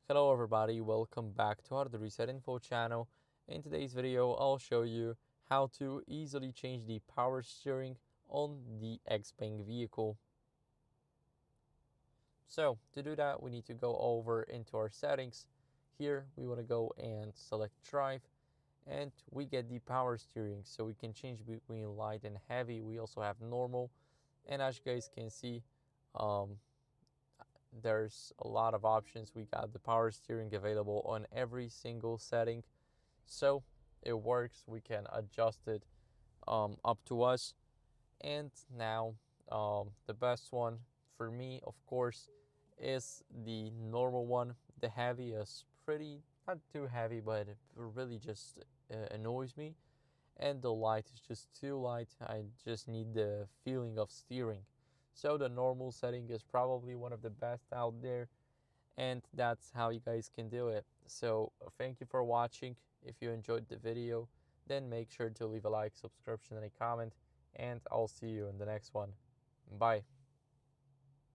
Hello everybody, welcome back to our Reset Info channel. In today's video, I'll show you how to easily change the power steering on the XPeng vehicle. So to do that, we need to go over into our settings. Here we want to go and select drive, and we get the power steering, so we can change between light and heavy. We also have normal, and as you guys can see, there's a lot of options. We got the power steering available on every single setting, so it works. We can adjust it up to us. And now the best one for me, of course, is the normal one. The heavy is pretty not too heavy, but it really just annoys me, and the light is just too light. I just need the feeling of steering. So the normal setting is probably one of the best out there, and that's how you guys can do it. So thank you for watching. If you enjoyed the video, then make sure to leave a like, subscription, and a comment, and I'll see you in the next one. Bye.